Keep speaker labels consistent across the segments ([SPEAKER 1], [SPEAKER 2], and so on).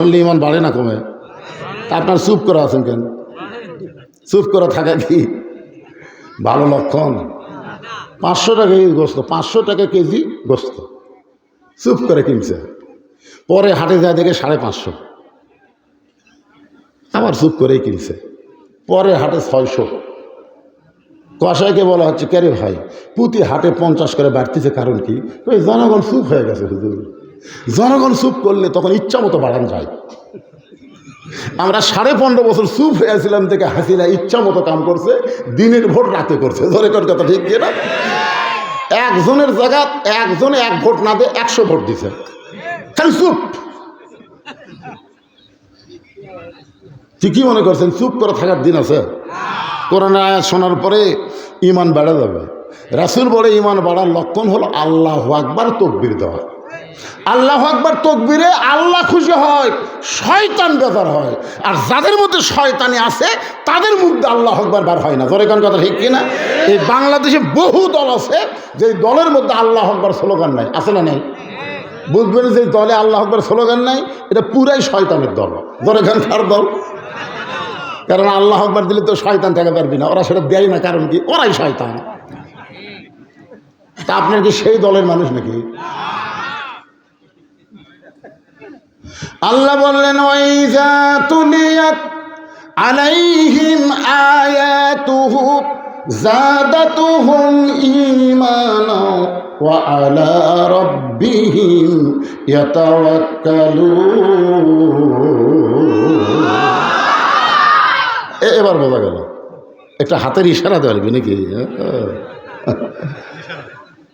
[SPEAKER 1] বললে ইমান বাড়ে না কমে? তা আপনার চুপ করে আছেন কেন? চুপ করে থাকা কি ভালো লক্ষণ? 500 টাকা গোস্ত, 500 টাকা কেজি গোস্ত চুপ করে কিনছে, পরে হাটে যায় দেখে 550, আবার চুপ করেই কিনছে, পরে হাটে 600। কষাইকে বলা হচ্ছে, কে রে ভাই প্রতি হাটে 50 করে বাড়তিছে, কারণ কি? ওই জনগণ চুপ হয়ে গেছে হুজুর। জনগণ চুপ করলে তখন ইচ্ছা মতো বাড়ান যায়। আমরা 15.5 বছর চুপ হয়েছিলাম থেকে হাসিনা ইচ্ছা মতো কাম করছে, দিনের ভোট রাতে করছে। ধরে কোন কথা ঠিক কিনা? একজনের জায়গা একজনে 1 ভোট না দিয়ে 100 ভোট দিছে, খালি চুপ। ঠিকই মনে করছেন চুপ করে থাকার দিন আছে? কোরআনের আয়াত শোনার পরে ইমান বেড়ে যাবে। রাসূল বলে ইমান বাড়ার লক্ষণ হলো আল্লাহু আকবার তাকবীর দেওয়া। আল্লাহু আকবার তাকবীরে আল্লাহ খুশি হয়, শয়তান বেজার হয়। আর যাদের মধ্যে শয়তানি আছে তাদের মধ্যে আল্লাহু আকবার বার হয় না। ধরে কোন কথা ঠিক কিনা? এই বাংলাদেশে বহু দল আছে যে দলের মধ্যে আল্লাহু আকবার স্লোগান নাই, আছে না নাই? বুঝবেন যে দলে আল্লাহু আকবার স্লোগান নাই, এটা পুরাই শয়তানের দল। ধরে কোন কার দল? কারণ আল্লাহু আকবার দিলে তো শয়তান থেকে পারবি না, ওরা সেটা দেয় না, কারণ কি? ওরাই শয়তান। তা আপনার কি সেই দলের মানুষ নাকি? আল্লাহ বললেন, ওয়াইজা তুলিয়াত আলাইহিম আয়াতুহু যাদাতুহুম ঈমানা ওয়া আলা রাব্বিহিম ইয়াতাওয়াক্কালুন। এবার বোঝা গেল। একটা হাতের ইশারা দেওয়া লাগবে নাকি?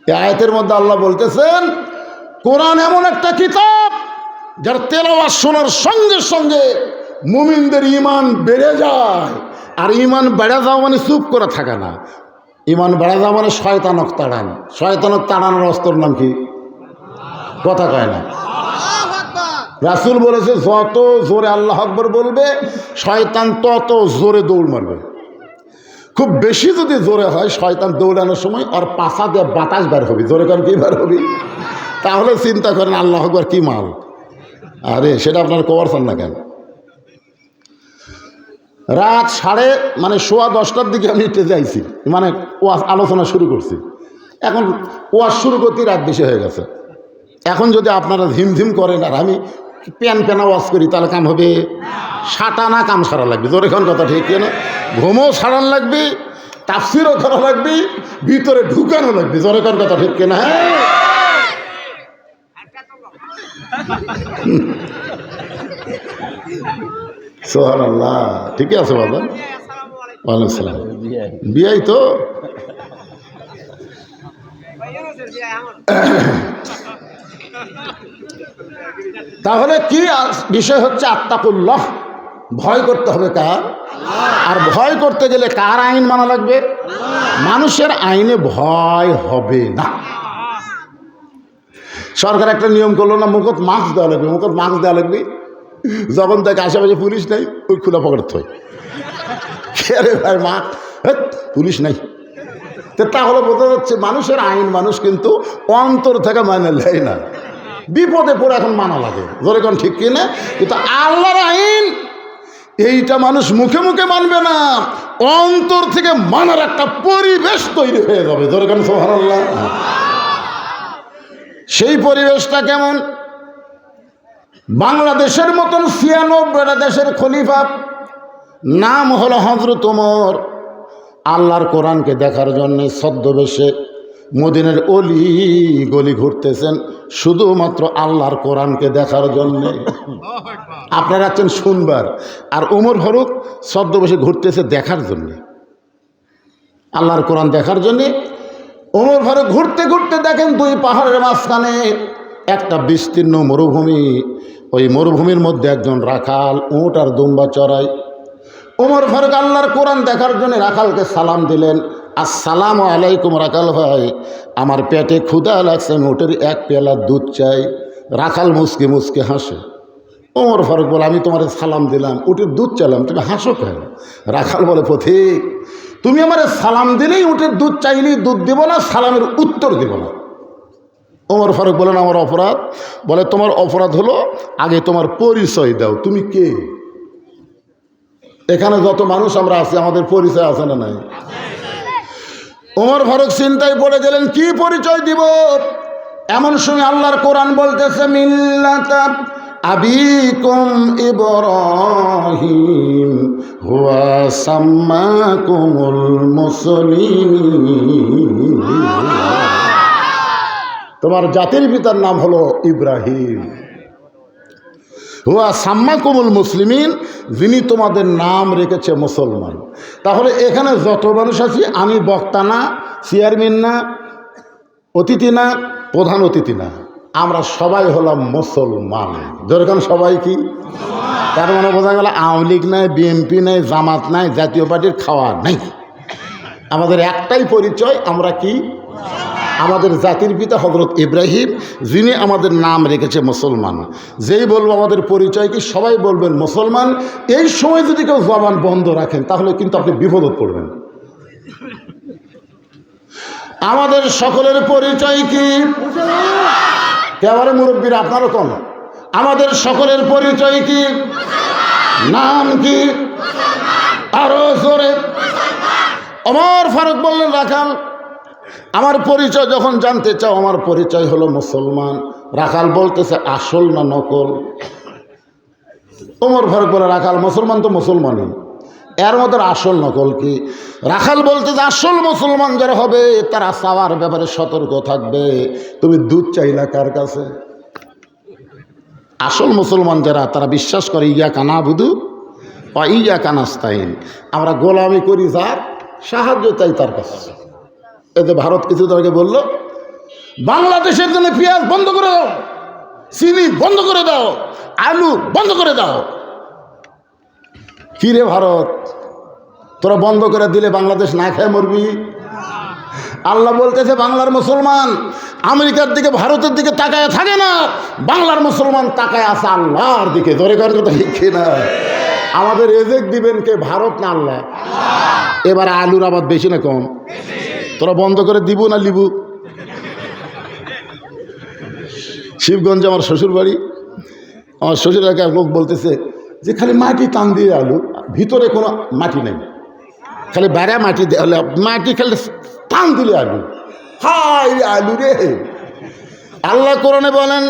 [SPEAKER 1] এই আয়াতের মধ্যে আল্লাহ বলতেছেন, কোরআন এমন একটা কিতাব যার তেলাওয়াত শোনার সঙ্গে সঙ্গে মুমিনদের ঈমান বেড়ে যায়। আর ঈমান বেড়ে যাওয়া মানে চুপ করে থাকা না, ঈমান বেড়ে যাওয়া মানে শয়তানক তাড়ান। শয়তানক তাড়ানোর অস্ত্রের নাম কি? কথা কয় না। রাসূল বলেছে, যত জোরে আল্লাহু আকবার বলবে শয়তান তত জোরে দৌড় মারবে। খুব বেশি যদি জোরে হয় শয়তান দৌড়ানোর সময় আর পাছা দিয়ে বাতাস বের হবে। জোরে কারণ কি বের হবে? তাহলে চিন্তা করেন আল্লাহু আকবার কি মাল। আরে সেটা আপনার কভার চান না কেন? রাত 10:15 দিকে আমি স্টেজে আইছি, মানে ওয়াজ আলোচনা শুরু করছি। এখন ওয়াজ শুরু করতে রাত বেশি হয়ে গেছে। এখন যদি আপনারা ঝিমঝিম করেন আর আমি প্যানা ওয়াজ করি, তাহলে কাম হবে? সাটানা কাম সারা লাগবে। জোরে এখন কথা ঠিক না? ঘুমও সারান লাগবে, তাফসিরও করা লাগবে, ভিতরে ঢুকানো লাগবে। জোরে এখন কথা ঠিক না? হ্যাঁ, সুবহানাল্লাহ। ঠিকই আছে বাবা। ওয়ালাইকুম আসসালাম। বিয়াই তো তাহলে কি বিষয় হচ্ছে? আত্তাকুল্লাহ, ভয় করতে হবে কার? আর ভয় করতে গেলে কার আইন মানা লাগবে? মানুষের আইনে ভয় হবে না। সরকার একটা নিয়ম করলো না, মুখত মাস্ক দেওয়া লাগবে, মুখত মাস্ক দেওয়া লাগবে। যখন তাকে আশেপাশে পুলিশ নাই, ওই খোলা পকেট থই, রে ভাই মা পুলিশ নাই। তাহলে বোঝা যাচ্ছে মানুষের আইন মানুষ কিন্তু অন্তর থেকে মানে নেয় না, বিপদে পড়ে এখন মানা লাগে। ধরে কোন ঠিক কিনা? কিন্তু আল্লাহর আইন এইটা মানুষ মুখে মুখে মানবে না, অন্তর থেকে মানার একটা পরিবেশ তৈরি হয়ে যাবে। ধরে কোন সুবহানাল্লাহ। সেই পরিবেশটা কেমন? বাংলাদেশের মতন 96টা দেশের খলিফা, নাম হলো হযরত ওমর, আল্লাহর কোরআনকে দেখার জন্য ছদ্মবেশে মদিনার অলি গলি ঘুরতেছেন শুধুমাত্র আল্লাহর কোরআনকে দেখার জন্যে। আপনারা আছেন শুনবার, আর ওমর ফারুক ছদ্মবেশে ঘুরতেছে দেখার জন্যে, আল্লাহর কোরআন দেখার জন্যে। ওমর ফারুক ঘুরতে ঘুরতে দেখেন 2 পাহাড়ের মাঝখানে একটা বিস্তীর্ণ মরুভূমি। ওই মরুভূমির মধ্যে একজন রাখাল উট আর দুম্বা চড়ায়। ওমর ফারুক আল্লাহর কোরআন দেখার জন্য রাখালকে সালাম দিলেন, আসসালামু আলাইকুম রাখাল ভাই, আমার পেটে ক্ষুধা লাগছে, উটের 1 পেয়ালা দুধ চাই। রাখাল মুসকে মুসকে হাসে। ওমর ফারুক বলে, আমি তোমার সালাম দিলাম, উটের দুধ চাইলাম, তুমি হাসো কেন? রাখাল বলে, পথিক তুমি আমার সালাম দিলেই উটের দুধ চাইলেই দুধ দেব না, সালামের উত্তর দেব না। ওমর ফারুক বলেন আমার অপরাধ? বলে তোমার অপরাধ হলো আগে তোমার পরিচয় দাও, তুমি কে? এখানে যত মানুষ আমরা আছি আমাদের পরিচয় আছে না নাই? ওমর ফারুক চিন্তায় পড়ে গেলেন, কি পরিচয় দিব? এমন সময় আল্লাহর কোরআন বলতেছে মিল্লাতা আবিকুম ইব্রাহিম হুয়া সাম্মাকুমুল মুসলিমিন। তোমার জাতির পিতার নাম হলো ইব্রাহিম। হুয়া সাম্মাকুমুল মুসলিমিন, যিনি তোমাদের নাম রেখেছে মুসলমান। তাহলে এখানে যত মানুষ আছি, আমি বক্তা না, চেয়ারম্যান না, অতিথি না, প্রধান অতিথি না, আমরা সবাই হলাম মুসলমান। যেরকম সবাই কি, তার মানে বোঝা গেল আওয়ামী লীগ নাই, বিএনপি নাই, জামাত নাই, জাতীয় পার্টির খাওয়া নাই। আমাদের একটাই পরিচয়, আমরা কি? আমাদের জাতির পিতা হযরত ইব্রাহিম, যিনি আমাদের নাম রেখেছে মুসলমান। যেই বলবো আমাদের পরিচয় কি, সবাই বলবেন মুসলমান। এই সময় যদি কেউ জবান বন্ধ রাখেন তাহলে কিন্তু আপনি বিপদে পড়বেন। আমাদের সকলের পরিচয় কি? কেবারে মুরব্বীরা আপনারও কোন, আমাদের সকলের পরিচয় কি? নাম কি? আরো জোরে। ওমর ফারুক বললেন রাখাল, আমার পরিচয় যখন জানতে চাও, আমার পরিচয় হলো মুসলমান। রাখাল বলতেছে আসল না নকল? ওমর ফারুক বলে রাখাল মুসলমান তো মুসলমানই, এর মধ্যে আসল নকল কি? রাখাল বলতেছে আসল মুসলমান যারা হবে তারা চাওয়ার ব্যাপারে সতর্ক থাকবে। তুমি দুধ চাইলা কার কাছে? আসল মুসলমান যারা, তারা বিশ্বাস করে ইয়াকা নাবুদু ওয়া ইয়াকা নাস্তাইন, আমরা গোলামি করি যার, সাহায্য চাই তার কাছে। এতে ভারত কিছু আগে বলল বাংলাদেশের জন্য পেঁয়াজ বন্ধ করে দাও, চিনি বন্ধ করে দাও, আলু বন্ধ করে দাও। কি রে ভারত, তোরা বন্ধ করে দিলে বাংলাদেশ না খেয়ে মরবি? আল্লাহ বলতেছে বাংলার মুসলমান আমেরিকার দিকে, ভারতের দিকে তাকায় থাকে না, বাংলার মুসলমান তাকায় আছে আল্লাহর দিকে। ধরে কর কথা ঠিক না? আমাদের রেজেক্ট দিবেন কে, ভারত না আল্লাহ? এবার আলুর আবাদ বেশি না কম? তোরা বন্ধ করে দিব না লিবু? শিবগঞ্জে আমার শ্বশুর বাড়ি, আমার শ্বশুর এক লোক বলতেছে যে খালি মাটি টান দিয়ে আলু, ভিতরে কোনো মাটি নেই, খালি বাইরে মাটি দেওয়া, মাটি খালি টান দিলে আলু। হাই আলু রে! আল্লাহ কোরআনে বলেন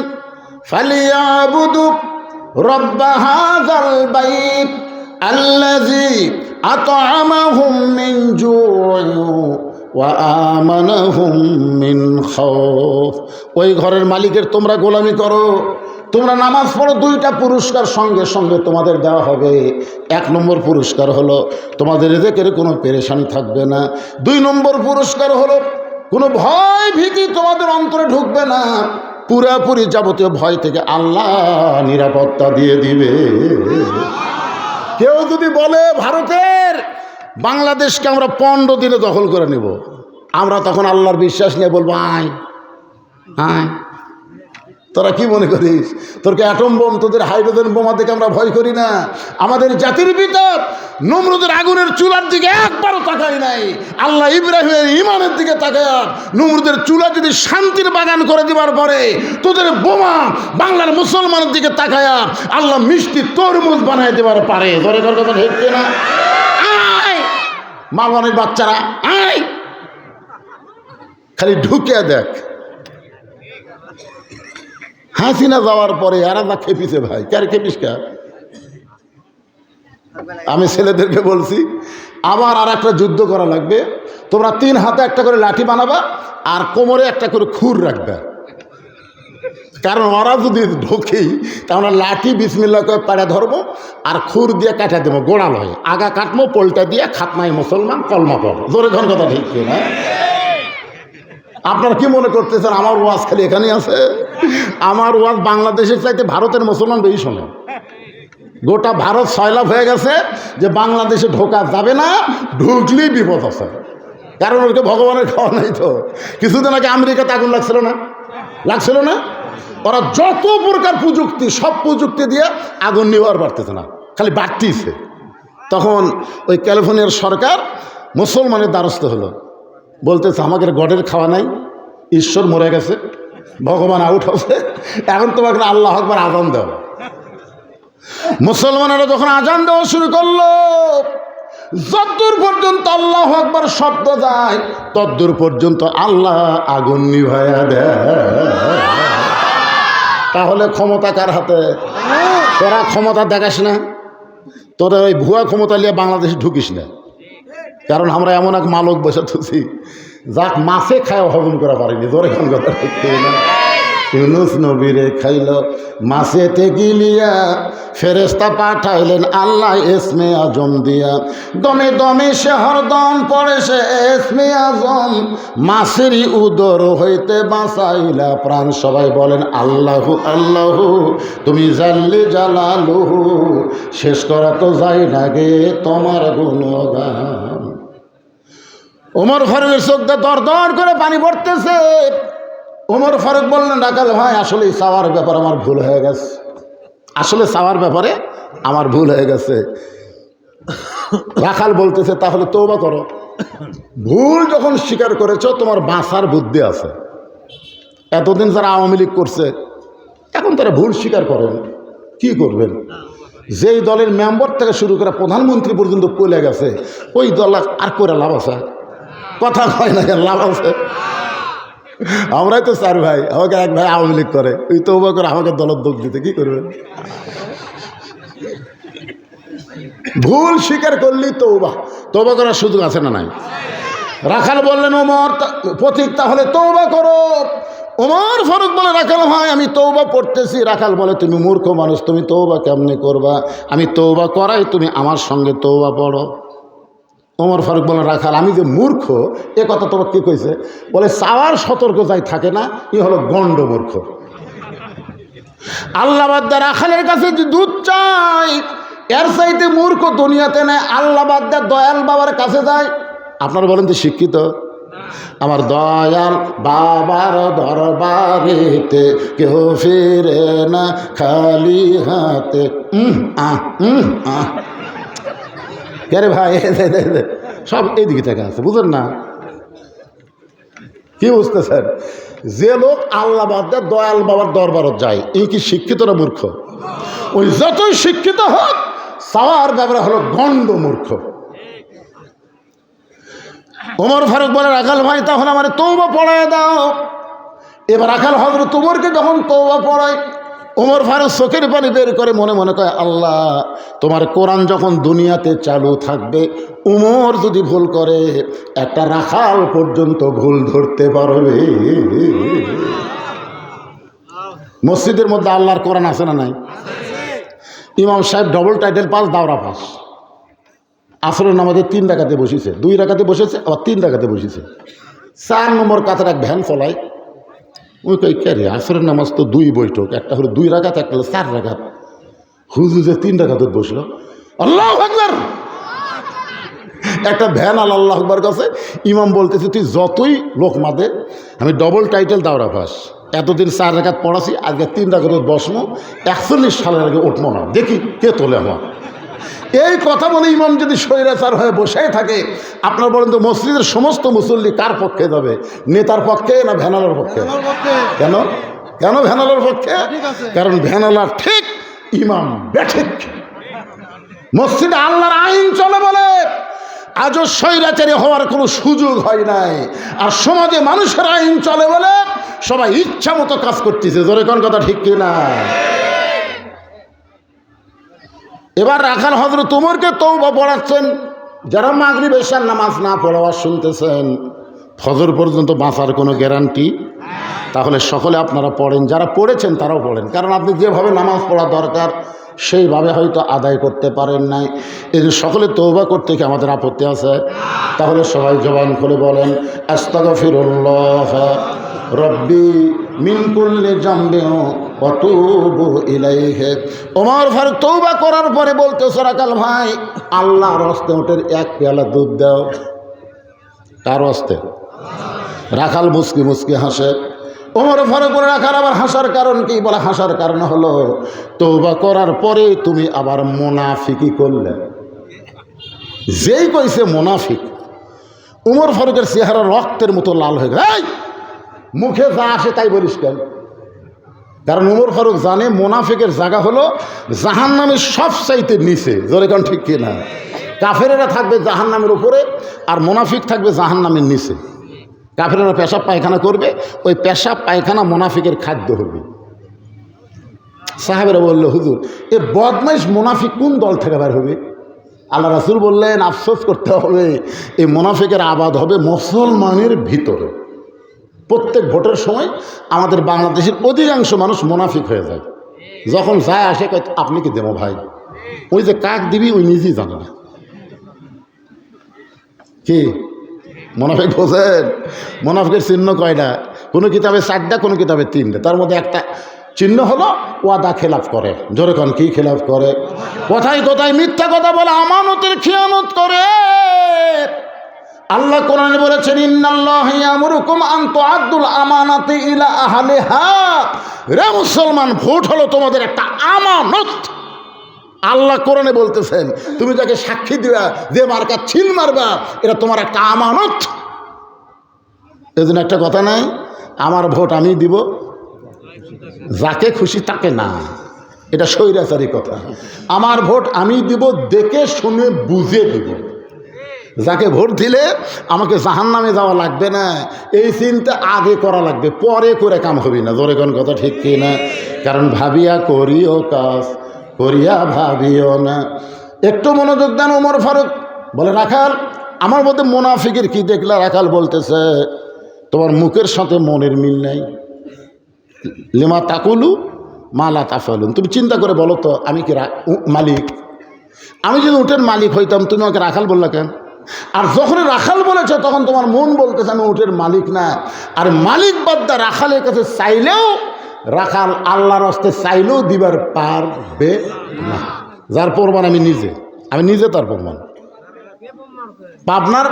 [SPEAKER 1] ফালিয়াবুদু রাব্বা হাযাল বাইত আল্লাযী আত'আমাহুম মিন জু'ইন ওয়া আমানাহুম মিন খাউফ। ওই ঘরের মালিকের তোমরা গোলামি করো, তোমরা নামাজ পড়ো, দুইটা পুরস্কার সঙ্গে সঙ্গে তোমাদের দেওয়া হবে। 1 নম্বর পুরস্কার হলো তোমাদের রিজিকের কোনো পেরেশানি থাকবে না। 2 নম্বর পুরস্কার হলো কোনো ভয় ভীতি তোমাদের অন্তরে ঢুকবে না, পুরাপুরি যাবতীয় ভয় থেকে আল্লাহ নিরাপত্তা দিয়ে দিবে। কেউ যদি বলে ভারতের বাংলাদেশকে আমরা 15 দিনে দখল করে নেব, আমরা তখন আল্লাহর বিশ্বাস নিয়ে বলবো আয় আয়। তোরা কি মনে করিস তোরকে অ্যাটম বোম, তোদের হাইড্রোজেন বোমা দেখে আমরা ভয় করি না? আমাদের জাতির ভিতর নমরুদের আগুনের চুলার দিকে একবারও তাকাই নাই, আল্লাহ ইব্রাহিমের ইমানের দিকে তাকায়। নমরুদের চুলা যদি শান্তির বাগান করে দেওয়ার পরে তোদের বোমা বাংলার মুসলমানের দিকে তাকায় আল্লাহ মিষ্টি তরমুজ বানাই দেওয়ার পারে। ধরে ধর কথা হেঁটে না? আয় মালবানের বাচ্চারা আয়, খালি ঢুকে দেখ। হাসিনা যাওয়ার পরে এরা যা খেপিছে ভাই, কার খেপিস কার? আমি ছেলেদেরকে বলছি আবার আর একটা যুদ্ধ করা লাগবে, তোমরা 3 হাতে একটা করে লাঠি বানাবা আর কোমরে একটা করে খুর রাখবে, কারণ ওরা যদি ঢোকেই তাহলে লাঠি বিসমিল্লাহ করে পাড়ে ধরবো আর খুর দিয়ে কাটা দেবো, গোড়াল হয় আগা কাটবো, পোলটা দিয়ে খাতনায় মুসলমান কলমা পড়ো। জোরে ধর কথা ঠিক না? আপনারা কি মনে করতেছেন আমার ওয়াজ খালি এখানেই আছে? আমার ওয়াজ বাংলাদেশের চাইতে ভারতের মুসলমান বেশি শোনে। গোটা ভারত সয়লাভ হয়ে গেছে যে বাংলাদেশে ঢোকা যাবে না, ঢুকলেই বিপদ আছে, কারণ ওকে ভগবানের খাওয়া নাই। তো কিছুদিন আগে আমেরিকাতে আগুন লাগছিল না? লাগছিল না? ওরা যত প্রকার প্রযুক্তি, সব প্রযুক্তি দিয়ে আগুন নেওয়ার পারতেছে না, খালি বাড়তিছে। তখন ওই ক্যালিফোর্নিয়ার সরকার মুসলমানের দ্বারস্থ হলো, বলতেছে আমাদের গডের খাওয়া নাই, ঈশ্বর মরে গেছে, ভগবান আউট হবে, এখন তোমাকে আল্লাহ আকবার আজান দেও। মুসলমানেরা যখন আজান দেওয়া শুরু করলো, যতদূর পর্যন্ত আল্লাহু আকবার শব্দ যায় ততদূর পর্যন্ত আল্লাহ আগুন নিভাইয়া দেয়। তাহলে ক্ষমতা কার হাতে? তোরা ক্ষমতা দেখাস না, তোরা ওই ভুয়া ক্ষমতা নিয়ে বাংলাদেশে ঢুকিস না, কারণ আমরা এমন এক মালক বসে থাকি যাক মাছে খায় হজম করা পারিনি। জোরে কোন কথা ঠিক না? ইউনুস নবীরে খাইল মাছেতে গিলিয়া, ফেরেশতা পাঠাইলেন আল্লাহ এসমে আজম দিয়া, দমে দমে সে হরদম পড়ে সে এসমে আজম, মাছেরই উদর হইতে বাঁচাইলা প্রাণ। সবাই বলেন আল্লাহু আল্লাহু, তুমি জাল্লি জালালুহু, শেষ করা তো যায় না গে তোমার গুণগান। ওমর ফারুকের চোখটা দর দর করে পানি পড়তেছে। ওমর ফারুক বললেন, রাখাল ভাই আসলে চাওয়ার ব্যাপার আমার ভুল হয়ে গেছে, আসলে চাওয়ার ব্যাপারে আমার ভুল হয়ে গেছে। রাখাল বলতেছে, তাহলে তওবা করো, ভুল যখন স্বীকার করেছো তোমার বাঁচার বুদ্ধি আছে। এতদিন যারা আওয়ামী লীগ করছে এখন তারা ভুল স্বীকার করেন, কি করবেন? যেই দলের মেম্বার থেকে শুরু করে প্রধানমন্ত্রী পর্যন্ত চলে গেছে, ওই দল আর করে লাভ আছে? কথা হয় না, লাভ আছে? আমরাই তো চার ভাই, আমাকে এক ভাই আওয়ামী লীগ করে, ওই তওবা করে আমাকে দলের দোষ দিতে কি করবেন? ভুল স্বীকার করলেই তওবা করার সুযোগ আছে না নাই? রাখাল বললেন, ওমর পথিক তাহলে তওবা করো। ওমর ফারুক বলে, রাখাল ভাই আমি তওবা পড়তেছি। রাখাল বলে, তুমি মূর্খ মানুষ, তুমি তওবা কেমনে করবা? আমি তওবা করাই, তুমি আমার সঙ্গে তওবা পড়ো। ওমর ফারুক বলে, রাখাল আমি যে মূর্খ এ কথা তোমার কে কইছে? বলে, চাওয়ার সতর্ক যাই থাকে না, ই হলো গণ্ড মূর্খ। আল্লাহ বাদ দিয়ে রাখালের কাছে যে দুধ চাই, এর চাইতে মূর্খ দুনিয়াতে নেই। আল্লাহ বাদ দিয়ে দয়াল বাবার কাছে যায়। আপনারা বলেন তো শিক্ষিত? আমার দয়াল বাবার দরবারেতে কেউ ফিরে না খালি হাতে। কে রে ভাই, সব এইদিকে থেকে আছে, বুঝলেন না? কি বুঝতেছেন? যে লোক আল্লাহ বাদ দিয়ে দয়াল বাবার দরবারত যায়, এই কি শিক্ষিত না মূর্খ? ওই যতই শিক্ষিত হোক, চাওয়ার ব্যাপারে হলো গণ্ড মূর্খ। ওমর ফারুক বলে, রাখাল ভাই তখন আমার তওবা পড়ায় দাও। এবার রাখাল হযরত ওমরকে যখন তওবা পড়ায়, ওমর ফারুক চোখের পানি বের করে মনে মনে কয়, আল্লাহ তোমার কোরআন যখন দুনিয়াতে চালু থাকবে, ওমর যদি ভুল করে একটা রাখাল পর্যন্ত ভুল ধরতে পারবে। মসজিদের মধ্যে আল্লাহর কোরআন আছে না নাই? ইমাম সাহেব ডবল টাইটেল পাস, দাওরা পাস। আসরের নামাজে 3 রাকাতে বসেছে, 2 রাকাতে বসেছে, আবার 3 রাকাতে বসেছে। 4 নম্বর কাতার এক ভ্যান চলায়। ওই কই কে রে, আসরের নামাজ তো 2 বৈঠক, একটা হলো 2 রাকাত, একটা হলো 4 রাকাত। হুজুর যে 3 রাকাত বসলো, আল্লাহু আকবার। একটা ভ্যান আল্লাহু আকবার কাছে ইমাম বলতেছে, তুই যতই লোক মাদে, আমি ডবল টাইটেল দাওরা পাস, এতদিন 4 রাকাত পড়াছি, আজকে 3 রাকাত বসবো, 41 সালের আগে উঠবো না, দেখি কে তোলে আমার। এই কথা বলে ইমাম যদি স্বৈরাচার হয়ে বসে থাকে, আপনার বলেন তো মসজিদের সমস্ত মুসল্লি কার পক্ষে যাবে? নেতার পক্ষে না ভ্যানালার পক্ষে? কেন কেন ভ্যানালার পক্ষে? কারণ ভ্যানালার ঠিক, ইমাম বেঠিক। মসজিদে আল্লাহর আইন চলে বলে আজও স্বৈরাচারী হওয়ার কোনো সুযোগ হয় নাই। আর সমাজে মানুষের আইন চলে বলে সবাই ইচ্ছা মতো কাজ করতেছে। জোরে কোন কথা ঠিক কিনা? এবার রাখাল হযরত ওমরকে তওবা পড়াচ্ছেন। যারা মাগরিব এশার নামাজ না পড়াবার শুনতেছেন, ফজর পর্যন্ত বাঁচার কোনো গ্যারান্টি? তাহলে সকলে আপনারা পড়েন, যারা পড়েছেন তারাও পড়েন, কারণ আপনি যেভাবে নামাজ পড়া দরকার সেইভাবে হয়তো আদায় করতে পারেন নাই। এই যে সকলে তওবা করতে কি আমাদের আপত্তি আছে? তাহলে সবাই জবান খুলে বলেন, আস্তাগফিরুল্লাহ রব্বি মিন কুল্লি জামবিন ওয়া তুবু ইলাইহি। ওমর ফারুক তওবা করার পরে বলতেছে, রাখাল ভাই আল্লাহর হস্তে ওটের 1 পেয়ালা দুধ দাও। কার হস্তে? রাখাল মুস্কি মুস্কি হাসে। ওমর ফারুক বলে, রাখাল আবার হাসার কারণ কি? বলে, হাসার কারণ হলো তওবা করার পরে তুমি আবার মুনাফিকি করলে। যেই কইছে মুনাফিক, ওমর ফারুকের চেহারা রক্তের মতো লাল হয়ে গেল। মুখে যা আসে তাই বলিস কেন? কারণ ওমর ফারুক জানে মোনাফিকের জায়গা হলো জাহান্নামের সবচাইতে নিচে। জোরে কারণ ঠিক কিনা? কাফেরেরা থাকবে জাহান্নামের উপরে আর মোনাফিক থাকবে জাহান্নামের নিচে। কাফেরেরা পেশাব পায়খানা করবে, ওই পেশাব পায়খানা মোনাফিকের খাদ্য হবে। সাহাবেরা বলল, হুজুর এ বদমাইশ মোনাফিক কোন দল থেকে বের হবে? আল্লাহ রাসূল বললেন, আফসোস করতে হবে, এই মোনাফিকের আবাদ হবে মুসলমানের ভিতরে। প্রত্যেক ভোটের সময় আমাদের বাংলাদেশের অধিকাংশ মানুষ মোনাফিক হয়ে যায়। যখন যায় আসে কয় আপনি কি দেবো ভাই, ওই যে কাক দিবি ওই নিজেই জানে না। কি মোনাফিক বোঝেন? মোনাফিকের চিহ্ন কয়টা? কোনো কিতাবে 4টা, কোনো কিতাবে 3টা। তার মধ্যে একটা চিহ্ন হলো ওয়াদা খেলাফ করে। জোরে কোন কি খেলাফ করে? কথায় কথায় মিথ্যা কথা বলে, আমানতের খিয়ানত করে। আল্লাহ কোরআনে বলেছেন, ইন্নাল্লাহা ইয়ামুরুকুম আন তুআদ্দুল আমানাতি ইলা আহলিহা। রে মুসলমান, ভোট হলো তোমাদের একটা আমানত। আল্লাহ কোরআনে বলতেছেন, তুমি যাকে সাক্ষী দিবা, যে মার্কা ছিল মারবা, এটা তোমার একটা আমানত। এজন্য একটা কথা নাই, আমার ভোট আমি দিব, যাকে খুশি তাকে না। এটা স্বৈরাচারী কথা। আমার ভোট আমি দিব, দেখে শুনে বুঝে দিব। যাকে ভোট দিলে আমাকে জাহান্নামে যাওয়া লাগবে না, এই চিন্তা আগে করা লাগবে, পরে করে কাম হবে না। জোরে কোন কথা ঠিক কি না? কারণ ভাবিয়া করিও কাজ, করিয়া ভাবিও না। একটু মনোযোগ দেন। ওমর ফারুক বলে, রাখাল আমার মধ্যে মুনাফিকের কি দেখলা? রাখাল বলতেছে, তোমার মুখের সাথে মনের মিল নাই। লিমা তাকুলু মালা তাফালুন। তুমি চিন্তা করে বলো তো, আমি কি মালিক? আমি যদি উটের মালিক হইতাম, তুমি আমাকে রাখাল বললা কেন? আর যখন রাখাল বলেছে তখন তোমার মন বলতেছে আমি উটের মালিক না। আর মালিক বাদ্দা রাখালের কাছে চাইলেও, রাখাল আল্লাহর হস্তে চাইলেও দিবার পারবে না। যার প্রমাণ আমি নিজে তার প্রমাণ। পাবনার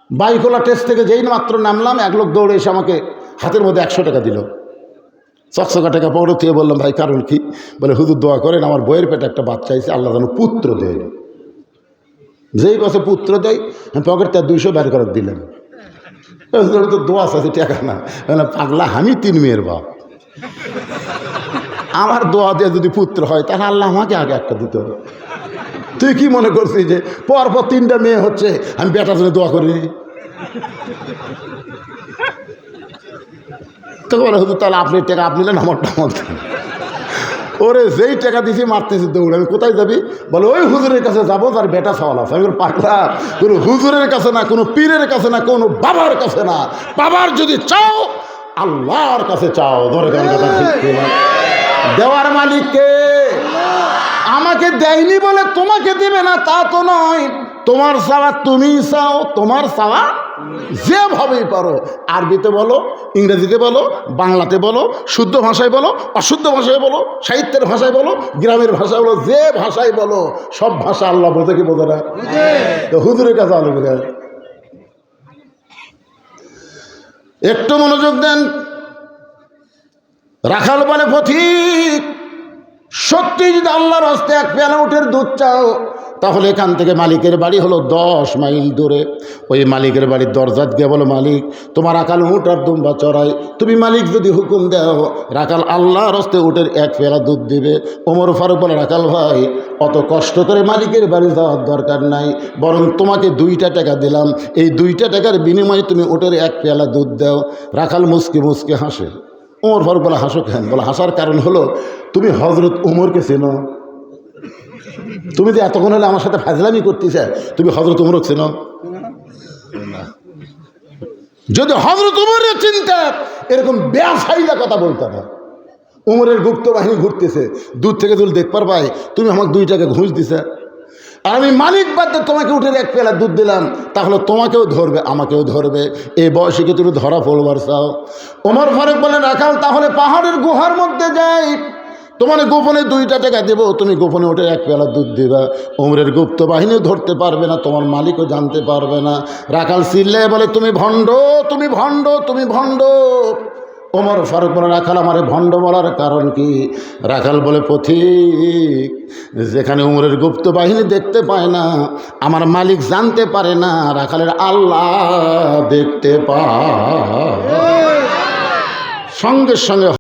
[SPEAKER 1] বাইকোলা টেস্ট থেকে যেই মাত্র নামলাম, এক লোক দৌড়ে এসে আমাকে হাতের মধ্যে 100 টাকা দিল। চকচকা টাকা পৌঁছে দিয়ে বললাম, ভাই কারণ কি? বলে, হুজুর দোয়া করেন, আমার বইয়ের পেটে একটা বাচ্চা আছে, আল্লাহ যেন পুত্র দেয়। যেই কাছে পুত্র দেয়, পকেট তার 200 বের করে দিলেন। তো দোয়া আছে টাকা না। পাগলা, আমি 3 মেয়ের বাপ, আমার দোয়া দিয়ে যদি পুত্র হয় তাহলে আল্লাহ আমাকে আগে একটা দিতে হবে। তুই কি মনে করছিস যে পরপর 3টা মেয়ে হচ্ছে আমি বেটার জন্য দোয়া করি? তো বলে, হুজুর তাহলে আপনি টাকা আপনি নেন, আমারটা আমার। ওরে যেই টাকা দিছি মারতেছি দৌড়। আমি কোথায় যাবি? বলে, ওই হুজুরের কাছে যাবো যার বেটা সওয়াল আছে। আমি পাগলা, কোনো হুজুরের কাছে না, কোনো পীরের কাছে না, কোনো বাবার কাছে না। বাবার যদি চাও আল্লাহর কাছে চাও। ধরে কথা ঠিক না? দেওয়ার মালিককে। আমাকে দেয়নি বলে তোমাকে দিবে না তা তো নয়। তোমার চাওয়া তুমি চাও, তোমার চাওয়া যেভাবেই পারো। আরবিতে বলো, ইংরেজিতে বলো, বাংলাতে বলো, শুদ্ধ ভাষায় বলো, অশুদ্ধ ভাষায় বলো, সাহিত্যের ভাষায় বলো, গ্রামের ভাষায় বলো, যে ভাষায় বলো, সব ভাষা আল্লাহ বোঝে কি বোঝে না? তো হুজুরের কাছে আলো বোঝে। একটু মনোযোগ দেন। রাখাল বলে, পথিক সত্যি যদি আল্লাহর হস্তে 1 পেয়ালা উটের দুধ চাও, তাহলে এখান থেকে মালিকের বাড়ি হলো 10 মাইল দূরে। ওই মালিকের বাড়ির দরজাত গিয়ে বলো, মালিক তোমার রাখাল উট আর দুম্বা চড়াই। তুমি মালিক যদি হুকুম দাও, রাখাল আল্লাহর হস্তে উটের 1 পেয়ালা দুধ দিবে। ওমর ফারুক বলে, রাখাল ভাই অত কষ্ট করে মালিকের বাড়ি যাওয়ার দরকার নাই, বরং তোমাকে 2টা টাকা দিলাম, এই 2টা টাকার বিনিময়ে তুমি উটের 1 পেয়ালা দুধ দাও। রাখাল মুসকে মুসকে হাসে। ওমর ফারুক বলে, হাসো কেন? বলে, হাসার কারণ হলো তুমি হজরত উমরকে চেনো? তুমি যে এতক্ষণ হলে আমার সাথে ফাজলামি করতেছে, তুমি হজরত উমরকে চেনো? যদি হজরত উমরের চিন্তা এরকম বেআসাইলা কথা বলতে না। উমরের গুপ্ত বাহিনী ঘুরতেছে, দূর থেকে তুমি দেখবার পাই তুমি আমাকে 2 টাকা ঘুষ দিছে, আর আমি মালিক বাদে তোমাকে উঠে 1 পেয়ালা দুধ দিলাম, তাহলে তোমাকেও ধরবে আমাকেও ধরবে। এই বয়সে কি তুমি ধরা পড়বার চাও? ওমর ফারুক বলেন, রাখাল তাহলে পাহাড়ের গুহার মধ্যে যাই, তোমার গোপনে 2টা টাকা দেবো, তুমি গোপনে উঠে 1 পেয়ালা দুধ দিবা। ওমরের গুপ্ত বাহিনীও ধরতে পারবে না, তোমার মালিকও জানতে পারবে না। রাখাল চিল্লায় বলে, তুমি ভণ্ড, তুমি ভণ্ড, তুমি ভণ্ড। ওমর ফারুক বলে, রাখাল আমারে ভণ্ড বলার কারণ কি? রাখাল বলে, পথিক যেখানে উমরের গুপ্ত বাহিনী দেখতে পায় না, আমার মালিক জানতে পারে না, রাখালের আল্লাহ দেখতে পায়। সঙ্গে সঙ্গে